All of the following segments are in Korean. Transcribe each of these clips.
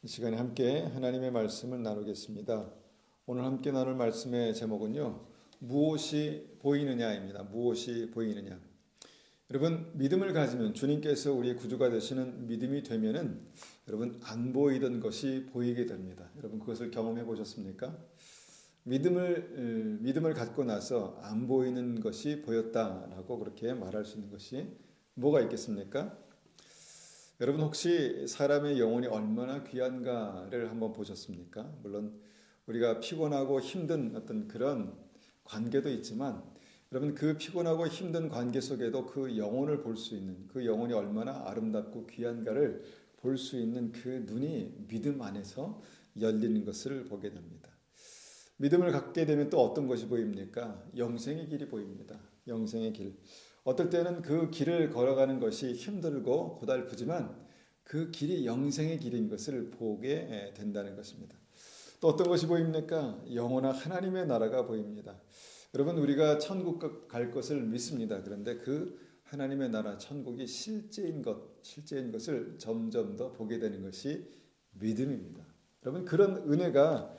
이 시간에 함께 하나님의 말씀을 나누겠습니다. 오늘 함께 나눌 말씀의 제목은요, 무엇이 보이느냐입니다. 무엇이 보이느냐. 여러분, 믿음을 가지면, 주님께서 우리의 구주가 되시는 믿음이 되면은 여러분, 안 보이던 것이 보이게 됩니다. 여러분, 그것을 경험해 보셨습니까? 믿음을 갖고 나서 안 보이는 것이 보였다라고 그렇게 말할 수 있는 것이 뭐가 있겠습니까? 여러분, 혹시 사람의 영혼이 얼마나 귀한가를 한번 보셨습니까? 물론 우리가 피곤하고 힘든 어떤 그런 관계도 있지만, 여러분, 그 피곤하고 힘든 관계 속에도 그 영혼을 볼 수 있는, 그 영혼이 얼마나 아름답고 귀한가를 볼 수 있는 그 눈이 믿음 안에서 열리는 것을 보게 됩니다. 믿음을 갖게 되면 또 어떤 것이 보입니까? 영생의 길이 보입니다. 영생의 길. 어떨 때는 그 길을 걸어가는 것이 힘들고 고달프지만 그 길이 영생의 길인 것을 보게 된다는 것입니다. 또 어떤 것이 보입니까? 영원한 하나님의 나라가 보입니다. 여러분, 우리가 천국 갈 것을 믿습니다. 그런데 그 하나님의 나라, 천국이 실제인 것을 점점 더 보게 되는 것이 믿음입니다. 여러분, 그런 은혜가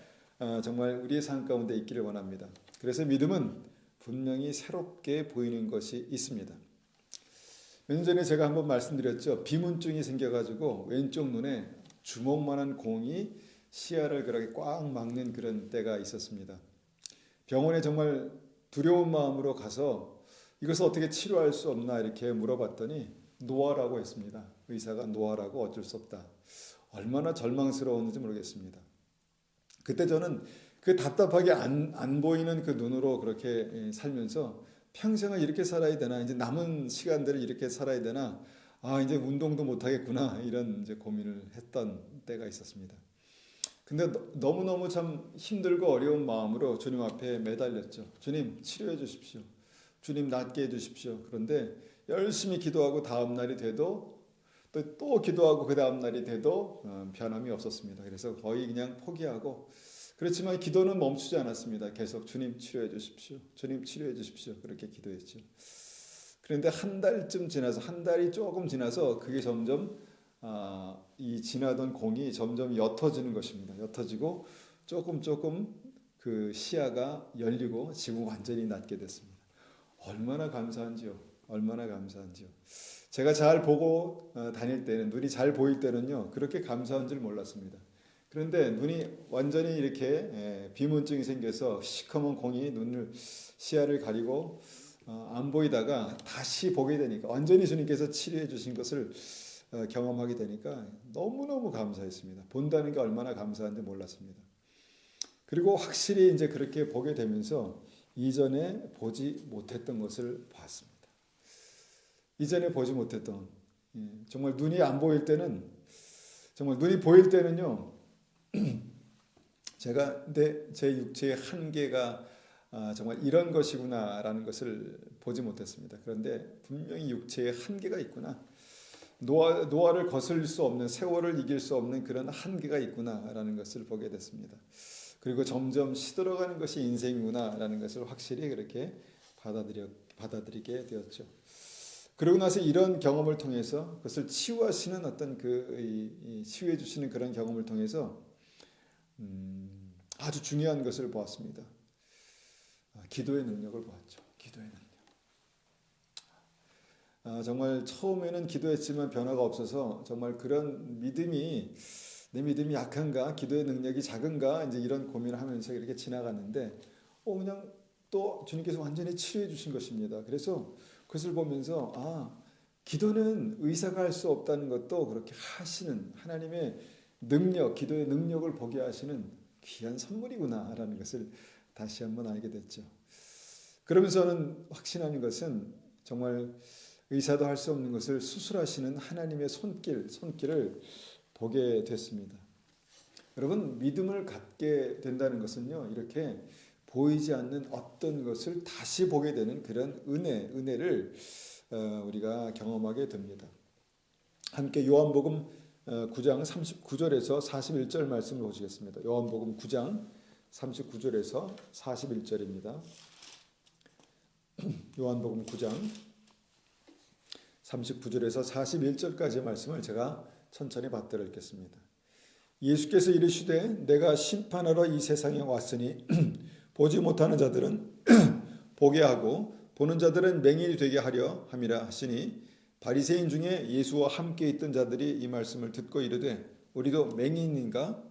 정말 우리의 삶 가운데 있기를 원합니다. 그래서 믿음은 분명히 새롭게 보이는 것이 있습니다. 몇 년 전에 제가 한번 말씀드렸죠. 비문증이 생겨가지고 왼쪽 눈에 주먹만한 공이 시야를 그렇게 꽉 막는 그런 때가 있었습니다. 병원에 정말 두려운 마음으로 가서 이것을 어떻게 치료할 수 없나 이렇게 물어봤더니 노화라고 했습니다. 의사가 노화라고 어쩔 수 없다. 얼마나 절망스러웠는지 모르겠습니다. 그때 저는 그 답답하게 안 보이는 그 눈으로 그렇게 살면서 평생을 이렇게 살아야 되나, 이제 남은 시간들을 이렇게 살아야 되나, 이제 운동도 못 하겠구나, 이런 이제 고민을 했던 때가 있었습니다. 근데 너무너무 참 힘들고 어려운 마음으로 주님 앞에 매달렸죠. 주님, 치료해 주십시오. 주님, 낫게 해 주십시오. 그런데 열심히 기도하고 다음 날이 돼도 또 기도하고 그 다음 날이 돼도 변함이 없었습니다. 그래서 거의 그냥 포기하고, 그렇지만 기도는 멈추지 않았습니다. 계속 주님 치료해 주십시오. 주님 치료해 주십시오. 그렇게 기도했죠. 그런데 한 달쯤 지나서, 한 달이 조금 지나서 그게 점점 이 지나던 공이 점점 옅어지는 것입니다. 옅어지고 조금 그 시야가 열리고 지금 완전히 낫게 됐습니다. 얼마나 감사한지요. 얼마나 감사한지요. 제가 잘 보고 다닐 때는, 눈이 잘 보일 때는요, 그렇게 감사한 줄 몰랐습니다. 그런데 눈이 완전히 이렇게 비문증이 생겨서 시커먼 공이 시야를 가리고 안 보이다가 다시 보게 되니까, 완전히 주님께서 치료해 주신 것을 경험하게 되니까 너무너무 감사했습니다. 본다는 게 얼마나 감사한지 몰랐습니다. 그리고 확실히 이제 그렇게 보게 되면서 이전에 보지 못했던 것을 봤습니다. 이전에 보지 못했던, 정말 눈이 안 보일 때는, 정말 눈이 보일 때는요, 제가 제 육체의 한계가 정말 이런 것이구나라는 것을 보지 못했습니다. 그런데 분명히 육체의 한계가 있구나. 노화를 거슬릴 수 없는, 세월을 이길 수 없는 그런 한계가 있구나라는 것을 보게 됐습니다. 그리고 점점 시들어가는 것이 인생이구나라는 것을 확실히 그렇게 받아들이게 되었죠. 그러고 나서 이런 경험을 통해서 그것을 치유하시는 어떤 치유해 주시는 그런 경험을 통해서 아주 중요한 것을 보았습니다. 기도의 능력을 보았죠. 기도의 능력. 정말 처음에는 기도했지만 변화가 없어서 정말 그런 내 믿음이 약한가, 기도의 능력이 작은가, 이제 이런 고민을 하면서 이렇게 지나갔는데, 그냥 또 주님께서 완전히 치료해 주신 것입니다. 그래서 그것을 보면서 기도는 의사가 할 수 없다는 것도 그렇게 하시는 하나님의 능력, 기도의 능력을 보게 하시는 귀한 선물이구나라는 것을 다시 한번 알게 됐죠. 그러면서는 확신하는 것은 정말 의사도 할 수 없는 것을 수술하시는 하나님의 손길을 보게 됐습니다. 여러분, 믿음을 갖게 된다는 것은요, 이렇게 보이지 않는 어떤 것을 다시 보게 되는 그런 은혜를 우리가 경험하게 됩니다. 함께 요한복음 9장 39절에서 41절 말씀을 보시겠습니다. 요한복음 9장 39절에서 41절입니다. 요한복음 9장 39절에서 41절까지의 말씀을 제가 천천히 받들어 읽겠습니다. 예수께서 이르시되 내가 심판하러 이 세상에 왔으니 보지 못하는 자들은 보게 하고 보는 자들은 맹인이 되게 하려 함이라 하시니 바리새인 중에 예수와 함께 있던 자들이 이 말씀을 듣고 이르되 우리도 맹인인가?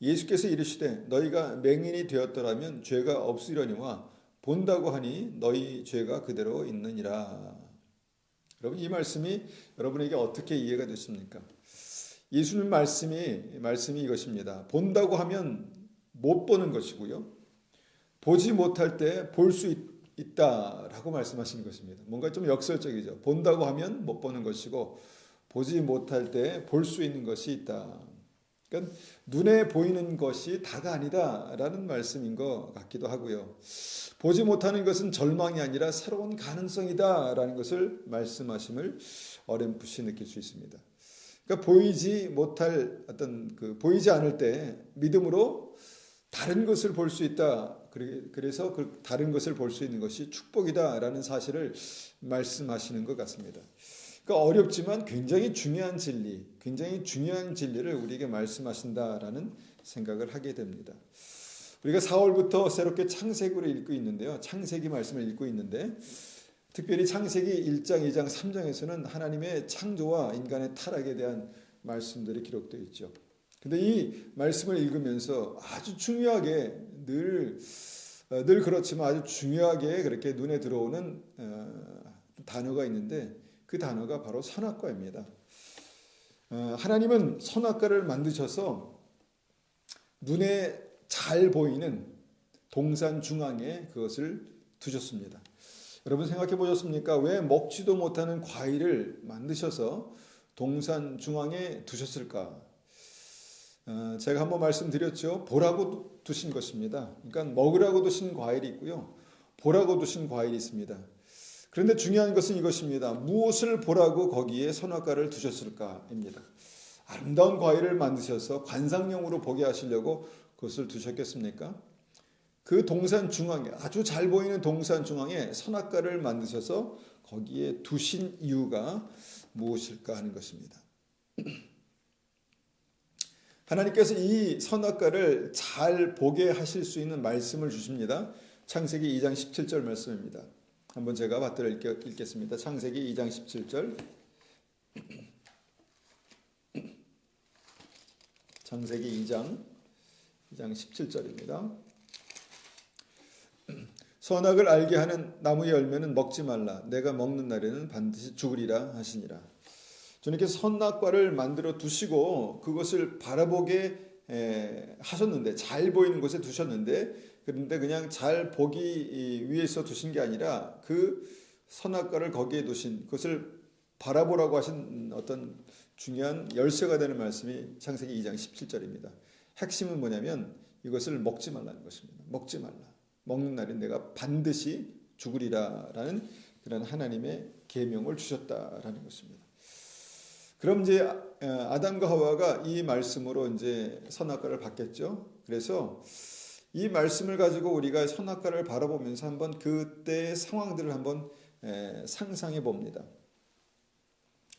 예수께서 이르시되 너희가 맹인이 되었더라면 죄가 없으려니와 본다고 하니 너희 죄가 그대로 있느니라. 여러분, 이 말씀이 여러분에게 어떻게 이해가 됐습니까? 예수님 말씀이 이것입니다. 본다고 하면 못 보는 것이고요. 보지 못할 때 볼 수 있다라고 말씀하신 것입니다. 뭔가 좀 역설적이죠. 본다고 하면 못 보는 것이고 보지 못할 때 볼 수 있는 것이 있다. 그러니까 눈에 보이는 것이 다가 아니다라는 말씀인 것 같기도 하고요. 보지 못하는 것은 절망이 아니라 새로운 가능성이다라는 것을 말씀하심을 어렴풋이 느낄 수 있습니다. 그러니까 보이지 못할 보이지 않을 때 믿음으로 다른 것을 볼 수 있다. 그래서 그 다른 것을 볼 수 있는 것이 축복이다라는 사실을 말씀하시는 것 같습니다. 그러니까 어렵지만 굉장히 중요한 진리를 우리에게 말씀하신다라는 생각을 하게 됩니다. 우리가 4월부터 새롭게 창세기를 읽고 있는데요. 창세기 말씀을 읽고 있는데 특별히 창세기 1장, 2장, 3장에서는 하나님의 창조와 인간의 타락에 대한 말씀들이 기록되어 있죠. 근데 이 말씀을 읽으면서 아주 중요하게 늘 그렇지만 아주 중요하게 그렇게 눈에 들어오는 단어가 있는데 그 단어가 바로 선악과입니다. 하나님은 선악과를 만드셔서 눈에 잘 보이는 동산 중앙에 그것을 두셨습니다. 여러분 생각해 보셨습니까? 왜 먹지도 못하는 과일을 만드셔서 동산 중앙에 두셨을까? 제가 한번 말씀드렸죠. 보라고 두신 것입니다. 그러니까 먹으라고 두신 과일이 있고요. 보라고 두신 과일이 있습니다. 그런데 중요한 것은 이것입니다. 무엇을 보라고 거기에 선악과를 두셨을까입니다. 아름다운 과일을 만드셔서 관상용으로 보게 하시려고 그것을 두셨겠습니까? 그 동산 중앙에 아주 잘 보이는 동산 중앙에 선악과를 만드셔서 거기에 두신 이유가 무엇일까 하는 것입니다. 하나님께서 이 선악과를 잘 보게 하실 수 있는 말씀을 주십니다. 창세기 2장 17절 말씀입니다. 한번 제가 받들어 읽겠습니다. 창세기 2장 17절. 창세기 2장 17절입니다. 선악을 알게 하는 나무의 열매는 먹지 말라. 내가 먹는 날에는 반드시 죽으리라 하시니라. 주님께서 선악과를 만들어 두시고 그것을 바라보게 하셨는데 잘 보이는 곳에 두셨는데 그런데 그냥 잘 보기 위해서 두신 게 아니라 그 선악과를 거기에 두신 그것을 바라보라고 하신 어떤 중요한 열쇠가 되는 말씀이 창세기 2장 17절입니다. 핵심은 뭐냐면 이것을 먹지 말라는 것입니다. 먹지 말라. 먹는 날엔 내가 반드시 죽으리라라는 그런 하나님의 계명을 주셨다라는 것입니다. 그럼 이제 아담과 하와가 이 말씀으로 이제 선악과를 받겠죠. 그래서 이 말씀을 가지고 우리가 선악과를 바라보면서 한번 그때의 상황들을 한번 상상해 봅니다.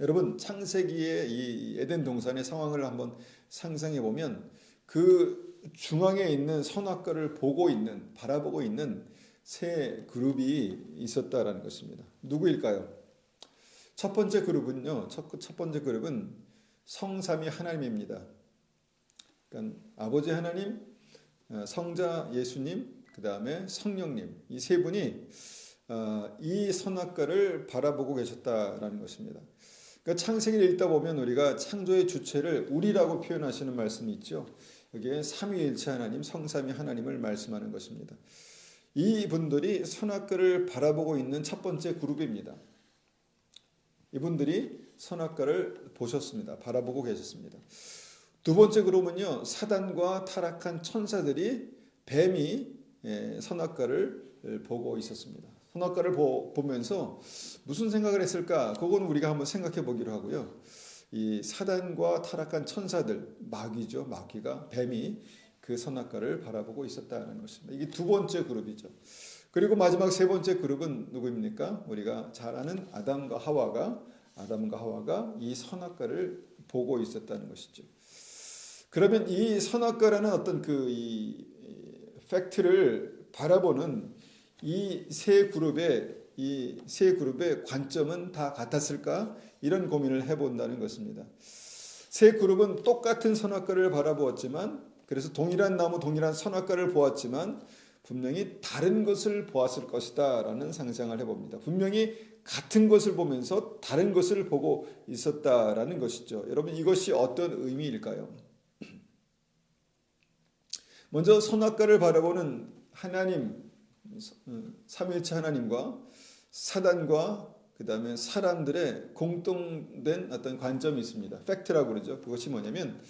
여러분 창세기의 이 에덴 동산의 상황을 한번 상상해 보면 그 중앙에 있는 선악과를 바라보고 있는 세 그룹이 있었다라는 것입니다. 누구일까요? 첫 번째 그룹은 성삼위 하나님입니다. 그러니까 아버지 하나님, 성자 예수님, 그 다음에 성령님 이 세 분이 이 선악과를 바라보고 계셨다라는 것입니다. 그러니까 창세기를 읽다 보면 우리가 창조의 주체를 우리라고 표현하시는 말씀이 있죠. 여기에 삼위일체 하나님, 성삼위 하나님을 말씀하는 것입니다. 이 분들이 선악과를 바라보고 있는 첫 번째 그룹입니다. 이분들이 선악과를 보셨습니다. 바라보고 계셨습니다. 두 번째 그룹은요, 사단과 타락한 천사들이 뱀이 선악과를 보고 있었습니다. 선악과를 보면서 무슨 생각을 했을까? 그건 우리가 한번 생각해 보기로 하고요. 이 사단과 타락한 천사들, 마귀죠. 마귀가 뱀이 그 선악과를 바라보고 있었다는 것입니다. 이게 두 번째 그룹이죠. 그리고 마지막 세 번째 그룹은 누구입니까? 우리가 잘 아는 아담과 하와가 이 선악과를 보고 있었다는 것이죠. 그러면 이 선악과라는 어떤 이 팩트를 바라보는 이 세 그룹의 관점은 다 같았을까? 이런 고민을 해본다는 것입니다. 세 그룹은 똑같은 선악과를 바라보았지만, 그래서 동일한 나무, 동일한 선악과를 보았지만 분명히 다른 것을 보았을 것이다 라는 상상을 해봅니다. 분명히 같은 것을 보면서 다른 것을 보고 있었다라는 것이죠. 여러분, 이것이 어떤 의미일까요? 먼저 선악과를 바라보는 하나님, 삼위일체 하나님과 사단과 그 다음에 사람들의 공통된 어떤 관점이 있습니다. 팩트라고 그러죠. 그것이 뭐냐면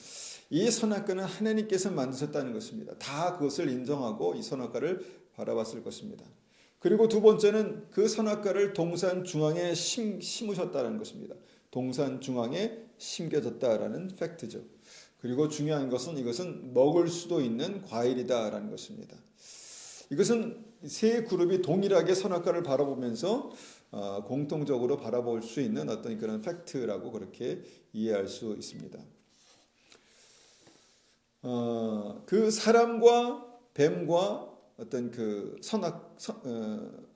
이 선악과는 하나님께서 만드셨다는 것입니다. 다 그것을 인정하고 이 선악과를 바라봤을 것입니다. 그리고 두 번째는 그 선악과를 동산 중앙에 심으셨다는 것입니다. 동산 중앙에 심겨졌다라는 팩트죠. 그리고 중요한 것은 이것은 먹을 수도 있는 과일이다라는 것입니다. 이것은 세 그룹이 동일하게 선악과를 바라보면서 공통적으로 바라볼 수 있는 어떤 그런 팩트라고 그렇게 이해할 수 있습니다. 그 사람과 뱀과 어떤 그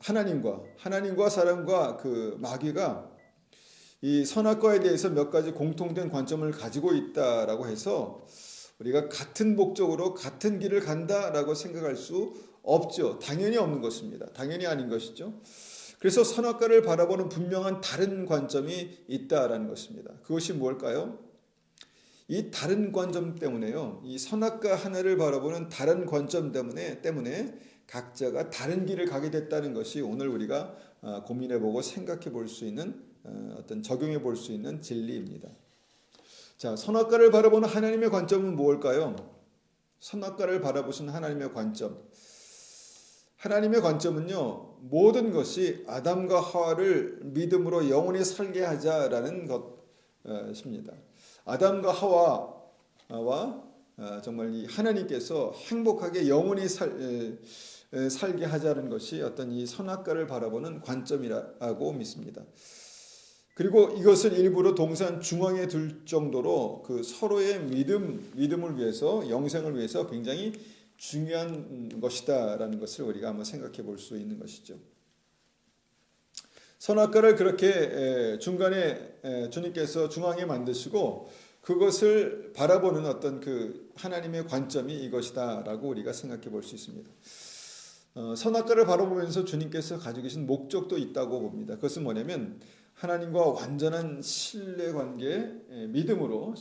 하나님과 사람과 그 마귀가 이 선악과에 대해서 몇 가지 공통된 관점을 가지고 있다라고 해서 우리가 같은 목적으로 같은 길을 간다라고 생각할 수 없죠. 당연히 없는 것입니다. 당연히 아닌 것이죠. 그래서 선악과를 바라보는 분명한 다른 관점이 있다라는 것입니다. 그것이 무엇일까요? 이 다른 관점 때문에요. 이 선악과 하나를 바라보는 다른 관점 때문에 각자가 다른 길을 가게 됐다는 것이 오늘 우리가 고민해보고 생각해볼 수 있는 어떤 적용해볼 수 있는 진리입니다. 자, 선악과를 바라보는 하나님의 관점은 무엇일까요? 선악과를 바라보신 하나님의 관점. 하나님의 관점은요, 모든 것이 아담과 하와를 믿음으로 영원히 살게 하자라는 것입니다. 아담과 하와와 정말 이 하나님께서 행복하게 영원히 살게 하자는 것이 어떤 이 선악과를 바라보는 관점이라고 믿습니다. 그리고 이것을 일부러 동산 중앙에 둘 정도로 그 서로의 믿음을 위해서, 영생을 위해서 굉장히 중요한 것이다라는 것을 우리가 한번 생각해 볼 수 있는 것이죠. 선악과를 그렇게 중간에 주님께서 중앙에 만드시고 그것을 바라보는 어떤 그 하나님의 관점이 이것이다라고 우리가 생각해 볼 수 있습니다. 선악과를 바라보면서 주님께서 가지고 계신 목적도 있다고 봅니다. 그것은 뭐냐면 하나님과 완전한 신뢰관계, 믿음으로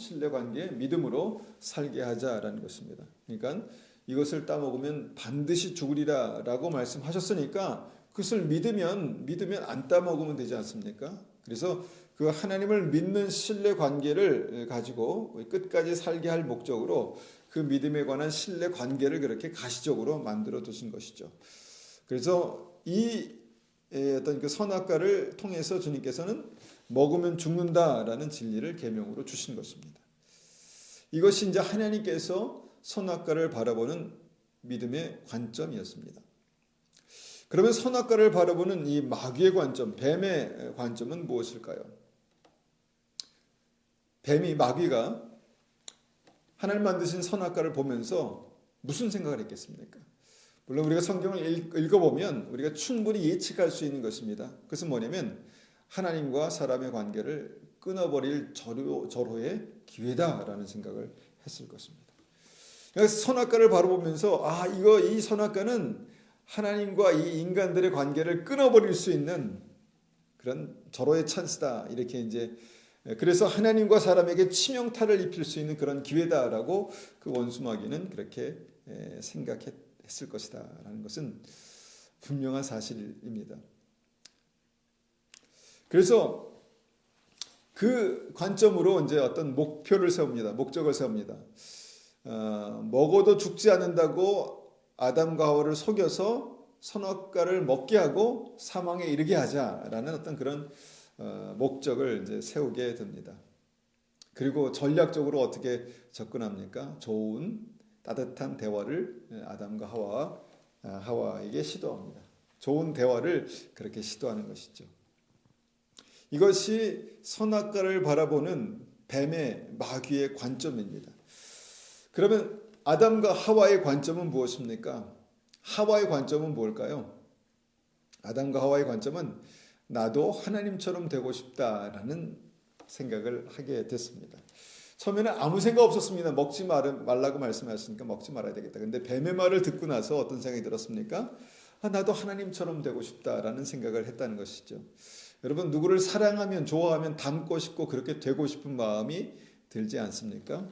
살게 하자라는 것입니다. 그러니까 이것을 따먹으면 반드시 죽으리라라고 말씀하셨으니까 그것을 믿으면 안 따먹으면 되지 않습니까? 그래서 그 하나님을 믿는 신뢰관계를 가지고 끝까지 살게 할 목적으로 그 믿음에 관한 신뢰관계를 그렇게 가시적으로 만들어 두신 것이죠. 그래서 이 어떤 그 선악과를 통해서 주님께서는 먹으면 죽는다라는 진리를 계명으로 주신 것입니다. 이것이 이제 하나님께서 선악과를 바라보는 믿음의 관점이었습니다. 그러면 선악과를 바라보는 이 마귀의 관점, 뱀의 관점은 무엇일까요? 마귀가 하나님 만드신 선악과를 보면서 무슨 생각을 했겠습니까? 물론 우리가 성경을 읽어보면 우리가 충분히 예측할 수 있는 것입니다. 그것은 뭐냐면 하나님과 사람의 관계를 끊어버릴 절호의 기회다라는 생각을 했을 것입니다. 그래서 선악과를 바라보면서 이 선악과는 하나님과 이 인간들의 관계를 끊어버릴 수 있는 그런 절호의 찬스다. 이렇게 이제 그래서 하나님과 사람에게 치명타를 입힐 수 있는 그런 기회다라고 그 원수 마귀는 그렇게 생각했을 것이다라는 것은 분명한 사실입니다. 그래서 그 관점으로 이제 어떤 목표를 세웁니다. 목적을 세웁니다. 먹어도 죽지 않는다고 아담과 하와를 속여서 선악과를 먹게 하고 사망에 이르게 하자라는 어떤 그런 목적을 이제 세우게 됩니다. 그리고 전략적으로 어떻게 접근합니까? 좋은 따뜻한 대화를 아담과 하와에게 시도합니다. 좋은 대화를 그렇게 시도하는 것이죠. 이것이 선악과를 바라보는 뱀의 마귀의 관점입니다. 그러면 아담과 하와의 관점은 무엇입니까? 하와의 관점은 뭘까요? 아담과 하와의 관점은 나도 하나님처럼 되고 싶다라는 생각을 하게 됐습니다. 처음에는 아무 생각 없었습니다. 먹지 말라고 말씀하셨으니까 먹지 말아야 되겠다. 근데 뱀의 말을 듣고 나서 어떤 생각이 들었습니까? 나도 하나님처럼 되고 싶다라는 생각을 했다는 것이죠. 여러분, 누구를 사랑하면, 좋아하면 닮고 싶고 그렇게 되고 싶은 마음이 들지 않습니까?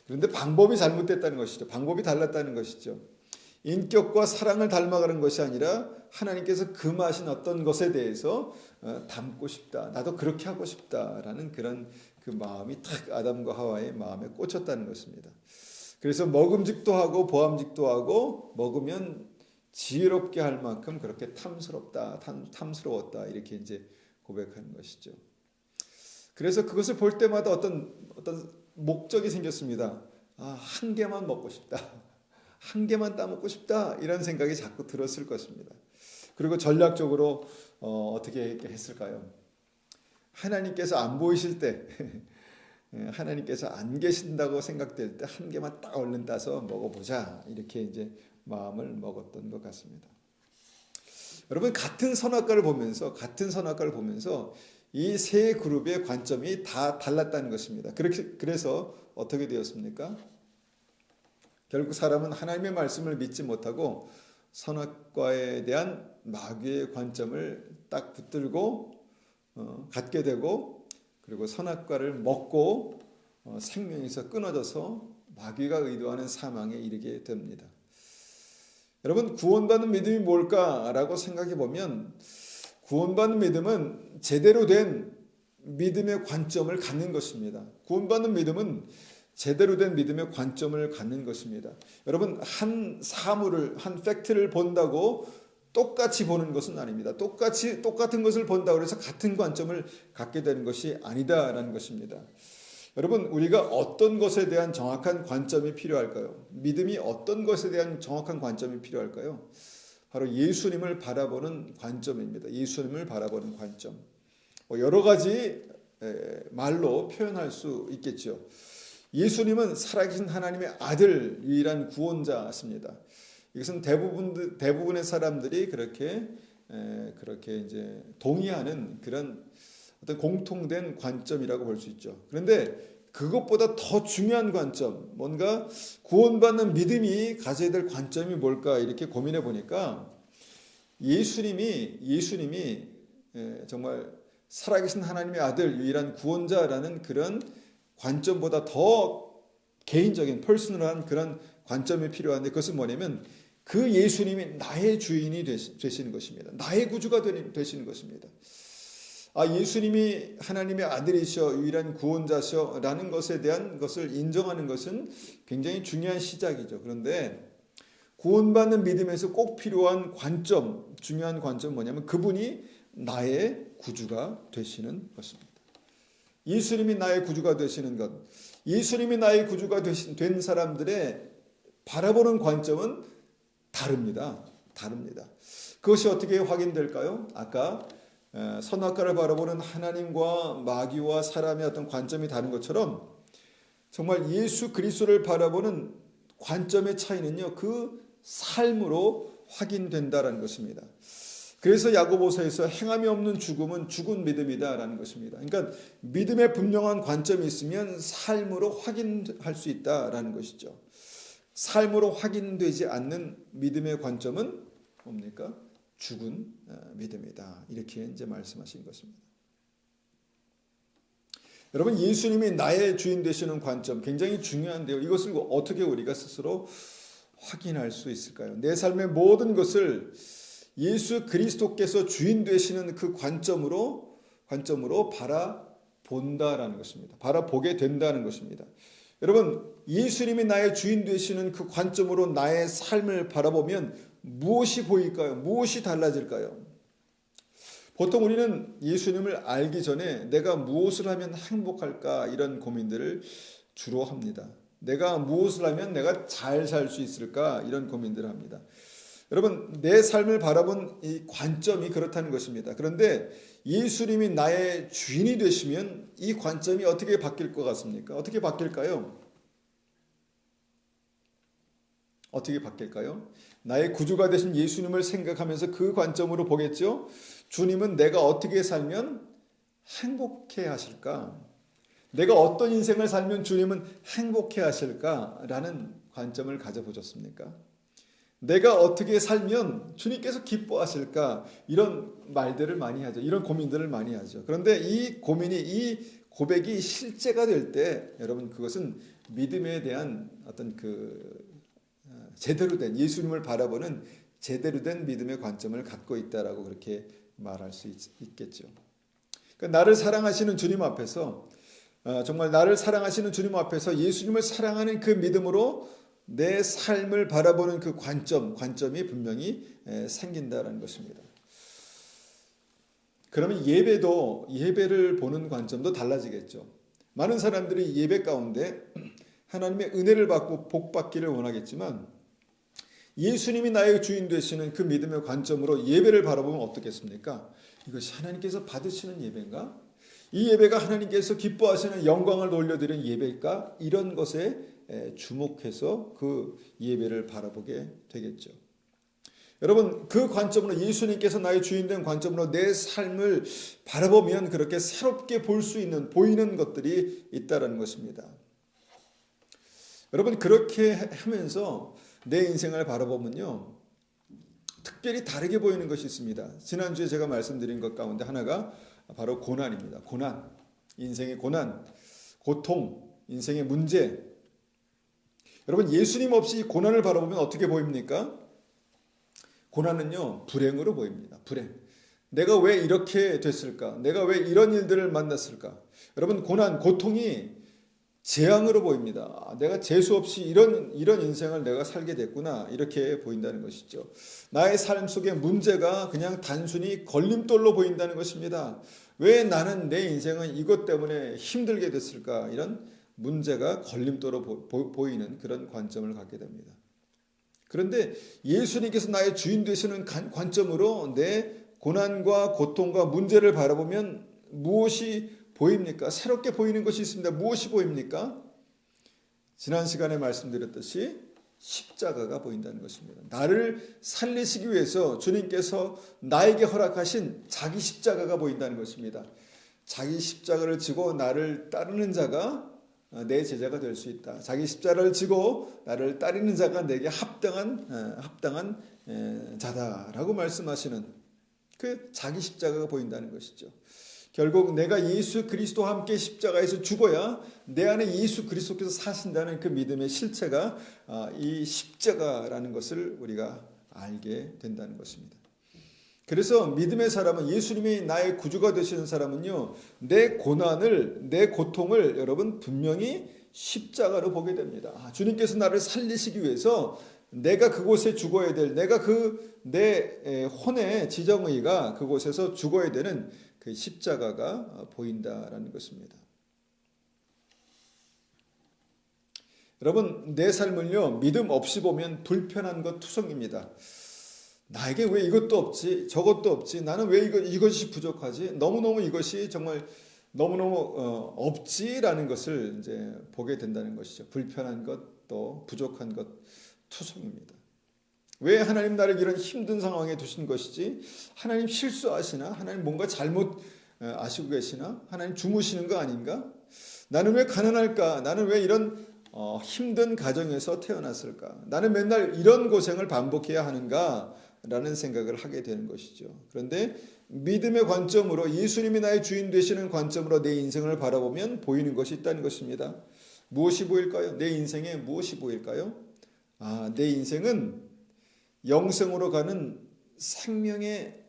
그런데 방법이 잘못됐다는 것이죠. 방법이 달랐다는 것이죠. 인격과 사랑을 닮아가는 것이 아니라 하나님께서 금하신 어떤 것에 대해서 닮고 싶다. 나도 그렇게 하고 싶다라는 그런 그 마음이 탁 아담과 하와의 마음에 꽂혔다는 것입니다. 그래서 먹음직도 하고 보암직도 하고 먹으면 지혜롭게 할 만큼 그렇게 탐스러웠다. 이렇게 이제 고백하는 것이죠. 그래서 그것을 볼 때마다 어떤 목적이 생겼습니다. 한 개만 먹고 싶다. 한 개만 따먹고 싶다. 이런 생각이 자꾸 들었을 것입니다. 그리고 전략적으로 어떻게 했을까요? 하나님께서 안 보이실 때, 하나님께서 안 계신다고 생각될 때 한 개만 딱 얼른 따서 먹어보자. 이렇게 이제 마음을 먹었던 것 같습니다. 여러분, 같은 선악과를 보면서 이 세 그룹의 관점이 다 달랐다는 것입니다. 그래서 어떻게 되었습니까? 결국 사람은 하나님의 말씀을 믿지 못하고 선악과에 대한 마귀의 관점을 딱 붙들고 갖게 되고, 그리고 선악과를 먹고 생명에서 끊어져서 마귀가 의도하는 사망에 이르게 됩니다. 여러분, 구원받는 믿음이 뭘까라고 생각해 보면, 구원받는 믿음은 제대로 된 믿음의 관점을 갖는 것입니다. 구원받는 믿음은 제대로 된 믿음의 관점을 갖는 것입니다. 여러분, 한 사물을, 한 팩트를 본다고 똑같이 보는 것은 아닙니다. 똑같은 것을 본다고 해서 같은 관점을 갖게 되는 것이 아니다라는 것입니다. 여러분, 우리가 어떤 것에 대한 정확한 관점이 필요할까요? 믿음이 어떤 것에 대한 정확한 관점이 필요할까요? 바로 예수님을 바라보는 관점입니다. 예수님을 바라보는 관점. 여러 가지 말로 표현할 수 있겠죠. 예수님은 살아계신 하나님의 아들, 유일한 구원자십니다. 이것은 대부분의 사람들이 그렇게 이제 동의하는 그런 어떤 공통된 관점이라고 볼 수 있죠. 그런데 그것보다 더 중요한 관점, 뭔가 구원받는 믿음이 가져야 될 관점이 뭘까 이렇게 고민해 보니까 예수님이 정말 살아계신 하나님의 아들, 유일한 구원자라는 그런 관점보다 더 개인적인 퍼스널한 그런 관점이 필요한데, 그것은 뭐냐면 그 예수님이 나의 주인이 되시는 것입니다. 나의 구주가 되시는 것입니다. 예수님이 하나님의 아들이셔, 유일한 구원자셔 라는 것에 대한 것을 인정하는 것은 굉장히 중요한 시작이죠. 그런데 구원받는 믿음에서 꼭 필요한 관점, 중요한 관점은 뭐냐면 그분이 나의 구주가 되시는 것입니다. 예수님이 나의 구주가 되시는 것, 예수님이 나의 구주가 된 사람들의 바라보는 관점은 다릅니다. 그것이 어떻게 확인될까요? 아까 선악과를 바라보는 하나님과 마귀와 사람의 어떤 관점이 다른 것처럼 정말 예수 그리스도를 바라보는 관점의 차이는요, 그 삶으로 확인된다라는 것입니다. 그래서 야고보서에서 행함이 없는 죽음은 죽은 믿음이다라는 것입니다. 그러니까 믿음의 분명한 관점이 있으면 삶으로 확인할 수 있다라는 것이죠. 삶으로 확인되지 않는 믿음의 관점은 뭡니까? 죽은 믿음이다. 이렇게 이제 말씀하신 것입니다. 여러분, 예수님이 나의 주인 되시는 관점 굉장히 중요한데요. 이것을 어떻게 우리가 스스로 확인할 수 있을까요? 내 삶의 모든 것을 예수 그리스도께서 주인 되시는 그 관점으로 바라본다라는 것입니다. 바라보게 된다는 것입니다. 여러분, 예수님이 나의 주인 되시는 그 관점으로 나의 삶을 바라보면 무엇이 보일까요? 무엇이 달라질까요? 보통 우리는 예수님을 알기 전에 내가 무엇을 하면 행복할까 이런 고민들을 주로 합니다. 내가 무엇을 하면 내가 잘 살 수 있을까 이런 고민들을 합니다. 여러분, 내 삶을 바라본 이 관점이 그렇다는 것입니다. 그런데 예수님이 나의 주인이 되시면 이 관점이 어떻게 바뀔 것 같습니까? 어떻게 바뀔까요? 어떻게 바뀔까요? 나의 구주가 되신 예수님을 생각하면서 그 관점으로 보겠죠. 주님은 내가 어떻게 살면 행복해 하실까? 내가 어떤 인생을 살면 주님은 행복해 하실까라는 관점을 가져보셨습니까? 내가 어떻게 살면 주님께서 기뻐하실까? 이런 말들을 많이 하죠. 이런 고민들을 많이 하죠. 그런데 이 고민이, 이 고백이 실제가 될 때 여러분 그것은 믿음에 대한 어떤 제대로 된 예수님을 바라보는 제대로 된 믿음의 관점을 갖고 있다라고 그렇게 말할 수 있겠죠. 그러니까 나를 사랑하시는 주님 앞에서 정말 나를 사랑하시는 주님 앞에서 예수님을 사랑하는 그 믿음으로 내 삶을 바라보는 그 관점이 분명히 생긴다라는 것입니다. 그러면 예배를 보는 관점도 달라지겠죠. 많은 사람들이 예배 가운데 하나님의 은혜를 받고 복 받기를 원하겠지만 예수님이 나의 주인 되시는 그 믿음의 관점으로 예배를 바라보면 어떻겠습니까? 이것이 하나님께서 받으시는 예배인가? 이 예배가 하나님께서 기뻐하시는 영광을 돌려드리는 예배일까? 이런 것에 주목해서 그 예배를 바라보게 되겠죠. 여러분 그 관점으로 예수님께서 나의 주인 된 관점으로 내 삶을 바라보면 그렇게 새롭게 보이는 것들이 있다는 것입니다. 여러분 그렇게 하면서 내 인생을 바라보면요 특별히 다르게 보이는 것이 있습니다. 지난주에 제가 말씀드린 것 가운데 하나가 바로 고난입니다. 고난, 인생의 고난, 고통, 인생의 문제. 여러분 예수님 없이 고난을 바라보면 어떻게 보입니까? 고난은요 불행으로 보입니다. 불행. 내가 왜 이렇게 됐을까? 내가 왜 이런 일들을 만났을까? 여러분 고난, 고통이 재앙으로 보입니다. 내가 재수 없이 이런 인생을 내가 살게 됐구나 이렇게 보인다는 것이죠. 나의 삶 속의 문제가 그냥 단순히 걸림돌로 보인다는 것입니다. 왜 나는 내 인생은 이것 때문에 힘들게 됐을까? 이런 문제가 걸림돌로 보이는 그런 관점을 갖게 됩니다. 그런데 예수님께서 나의 주인 되시는 관점으로 내 고난과 고통과 문제를 바라보면 무엇이 보입니까? 새롭게 보이는 것이 있습니다. 무엇이 보입니까? 지난 시간에 말씀드렸듯이 십자가가 보인다는 것입니다. 나를 살리시기 위해서 주님께서 나에게 허락하신 자기 십자가가 보인다는 것입니다. 자기 십자가를 지고 나를 따르는 자가 내 제자가 될 수 있다. 자기 십자가를 지고 나를 따르는 자가 내게 합당한 자다라고 말씀하시는 그 자기 십자가가 보인다는 것이죠. 결국 내가 예수 그리스도와 함께 십자가에서 죽어야 내 안에 예수 그리스도께서 사신다는 그 믿음의 실체가 이 십자가라는 것을 우리가 알게 된다는 것입니다. 그래서 믿음의 사람은 예수님이 나의 구주가 되시는 사람은요. 내 고난을 내 고통을 여러분 분명히 십자가로 보게 됩니다. 주님께서 나를 살리시기 위해서 내가 그곳에 죽어야 될 내가 내 혼의 지정의가 그곳에서 죽어야 되는 그 십자가가 보인다라는 것입니다. 여러분 내 삶을요 믿음 없이 보면 불편한 것 투성입니다. 나에게 왜 이것도 없지 저것도 없지 나는 왜 이것이 부족하지 너무너무 이것이 정말 너무너무 없지라는 것을 이제 보게 된다는 것이죠. 불편한 것 또 부족한 것 투성입니다. 왜 하나님 나를 이런 힘든 상황에 두신 것이지? 하나님 실수하시나? 하나님 뭔가 잘못 아시고 계시나? 하나님 주무시는 거 아닌가? 나는 왜 가난할까? 나는 왜 이런 힘든 가정에서 태어났을까? 나는 맨날 이런 고생을 반복해야 하는가? 라는 생각을 하게 되는 것이죠. 그런데 믿음의 관점으로 예수님이 나의 주인 되시는 관점으로 내 인생을 바라보면 보이는 것이 있다는 것입니다. 무엇이 보일까요? 내 인생에 무엇이 보일까요? 내 인생은 영생으로 가는 생명의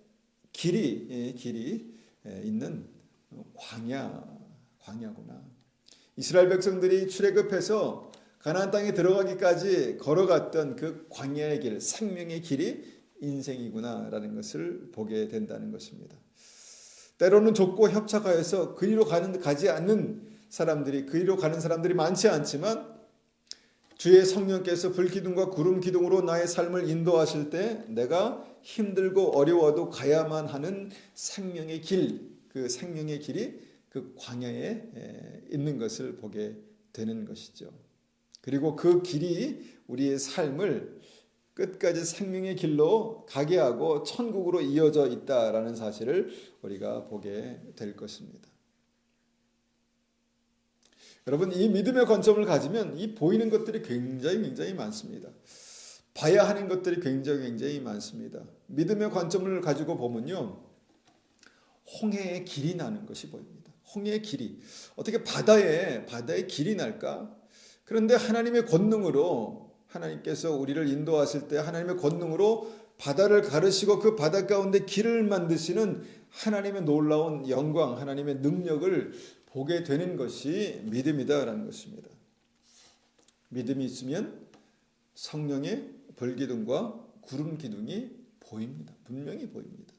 길이 있는 광야구나. 이스라엘 백성들이 출애굽해서 가나안 땅에 들어가기까지 걸어갔던 그 광야의 길, 생명의 길이 인생이구나라는 것을 보게 된다는 것입니다. 때로는 좁고 협착하여서 그리로 가지 않는 사람들이 그리로 가는 사람들이 많지 않지만 주의 성령께서 불기둥과 구름 기둥으로 나의 삶을 인도하실 때 내가 힘들고 어려워도 가야만 하는 생명의 길, 그 생명의 길이 그 광야에 있는 것을 보게 되는 것이죠. 그리고 그 길이 우리의 삶을 끝까지 생명의 길로 가게 하고 천국으로 이어져 있다라는 사실을 우리가 보게 될 것입니다. 여러분, 이 믿음의 관점을 가지면 이 보이는 것들이 굉장히 많습니다. 봐야 하는 것들이 굉장히 많습니다. 믿음의 관점을 가지고 보면요, 홍해의 길이 나는 것이 보입니다. 홍해의 길이. 어떻게 바다에 길이 날까? 그런데 하나님의 권능으로, 하나님께서 우리를 인도하실 때 하나님의 권능으로 바다를 가르시고 그 바다 가운데 길을 만드시는 하나님의 놀라운 영광, 하나님의 능력을 보게 되는 것이 믿음이다라는 것입니다. 믿음이 있으면 성령의 불기둥과 구름 기둥이 보입니다. 분명히 보입니다.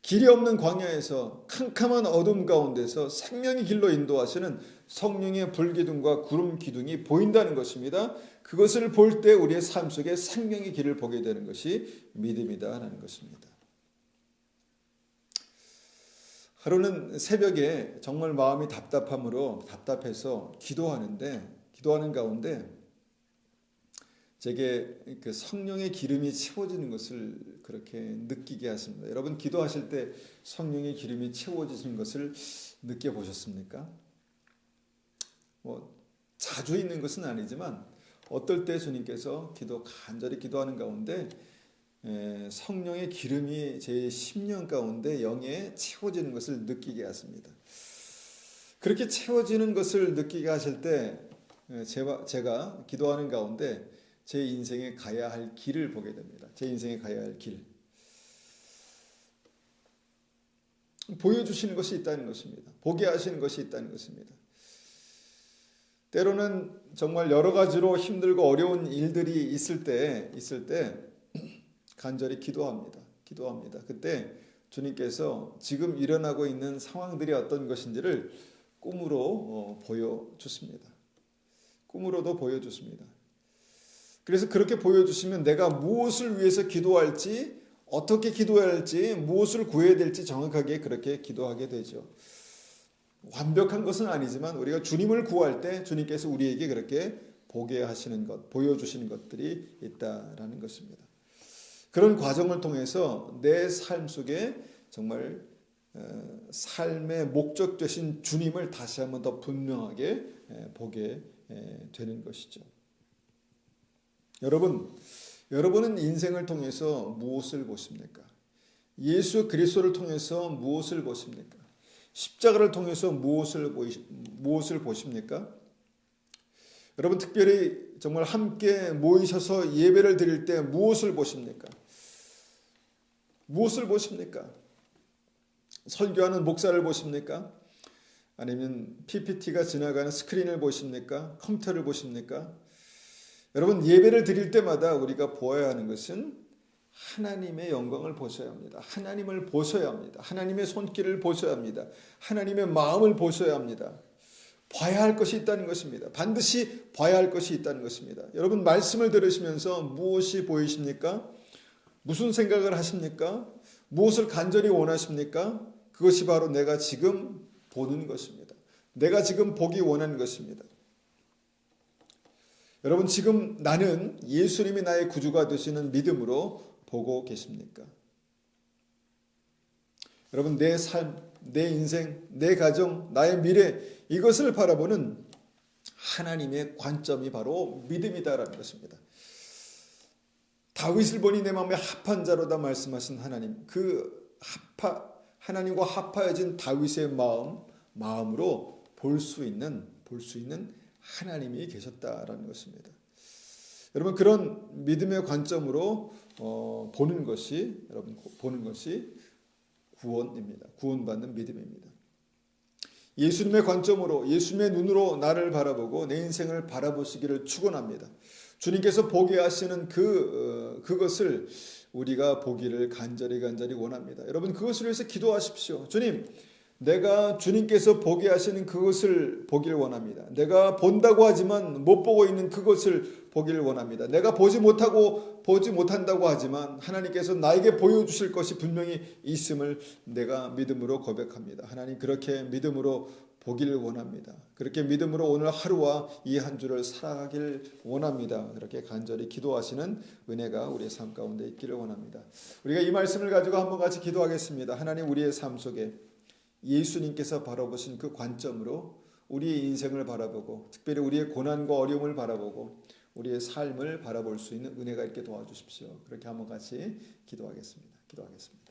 길이 없는 광야에서 캄캄한 어둠 가운데서 생명의 길로 인도하시는 성령의 불기둥과 구름 기둥이 보인다는 것입니다. 그것을 볼 때 우리의 삶 속에 생명의 길을 보게 되는 것이 믿음이다라는 것입니다. 하루는 새벽에 정말 마음이 답답해서 기도하는 가운데 제게 그 성령의 기름이 채워지는 것을 그렇게 느끼게 하십니다. 여러분, 기도하실 때 성령의 기름이 채워지는 것을 느껴보셨습니까? 자주 있는 것은 아니지만 어떨 때 주님께서 간절히 기도하는 가운데 성령의 기름이 제 심령 가운데 영에 채워지는 것을 느끼게 하십니다. 그렇게 채워지는 것을 느끼게 하실 때 제가 기도하는 가운데 제 인생에 가야 할 길을 보게 됩니다. 제 인생에 가야 할 길. 보여주시는 것이 있다는 것입니다. 보게 하시는 것이 있다는 것입니다. 때로는 정말 여러 가지로 힘들고 어려운 일들이 있을 때 간절히 기도합니다. 그때 주님께서 지금 일어나고 있는 상황들이 어떤 것인지를 꿈으로 보여주십니다. 꿈으로도 보여주십니다. 그래서 그렇게 보여주시면 내가 무엇을 위해서 기도할지, 어떻게 기도해야 할지, 무엇을 구해야 될지 정확하게 그렇게 기도하게 되죠. 완벽한 것은 아니지만 우리가 주님을 구할 때 주님께서 우리에게 그렇게 보게 하시는 것, 보여주시는 것들이 있다라는 것입니다. 그런 과정을 통해서 내 삶 속에 정말 삶의 목적 되신 주님을 다시 한번 더 분명하게 보게 되는 것이죠. 여러분은 인생을 통해서 무엇을 보십니까? 예수 그리스도를 통해서 무엇을 보십니까? 십자가를 통해서 무엇을 보십니까? 여러분, 특별히 정말 함께 모이셔서 예배를 드릴 때 무엇을 보십니까? 무엇을 보십니까? 설교하는 목사를 보십니까? 아니면 PPT가 지나가는 스크린을 보십니까? 컴퓨터를 보십니까? 여러분, 예배를 드릴 때마다 우리가 보아야 하는 것은 하나님의 영광을 보셔야 합니다. 하나님을 보셔야 합니다. 하나님의 손길을 보셔야 합니다. 하나님의 마음을 보셔야 합니다. 봐야 할 것이 있다는 것입니다. 반드시 봐야 할 것이 있다는 것입니다. 여러분, 말씀을 들으시면서 무엇이 보이십니까? 무슨 생각을 하십니까? 무엇을 간절히 원하십니까? 그것이 바로 내가 지금 보는 것입니다. 내가 지금 보기 원하는 것입니다. 여러분, 지금 나는 예수님이 나의 구주가 되시는 믿음으로 보고 계십니까? 여러분, 내 삶, 내 인생, 내 가정, 나의 미래, 이것을 바라보는 하나님의 관점이 바로 믿음이다라는 것입니다. 다윗을 보니 내 마음에 합한 자로다 말씀하신 하나님, 하나님과 합하여진 다윗의 마음으로 볼 수 있는 하나님이 계셨다라는 것입니다. 여러분, 그런 믿음의 관점으로 보는 것이 구원입니다. 구원받는 믿음입니다. 예수님의 관점으로, 예수님의 눈으로 나를 바라보고 내 인생을 바라보시기를 축원합니다. 주님께서 보게 하시는 그것을 우리가 보기를 간절히 원합니다. 여러분, 그것을 위해서 기도하십시오. 주님, 내가 주님께서 보게 하시는 그것을 보길 원합니다. 내가 본다고 하지만 못 보고 있는 그것을 보길 원합니다. 내가 보지 못한다고 하지만 하나님께서 나에게 보여주실 것이 분명히 있음을 내가 믿음으로 고백합니다. 하나님, 그렇게 믿음으로 보기를 원합니다. 그렇게 믿음으로 오늘 하루와 이 한 주를 살아가길 원합니다. 그렇게 간절히 기도하시는 은혜가 우리의 삶 가운데 있기를 원합니다. 우리가 이 말씀을 가지고 한번 같이 기도하겠습니다. 하나님, 우리의 삶 속에 예수님께서 바라보신 그 관점으로 우리의 인생을 바라보고, 특별히 우리의 고난과 어려움을 바라보고 우리의 삶을 바라볼 수 있는 은혜가 있게 도와주십시오. 그렇게 한번 같이 기도하겠습니다.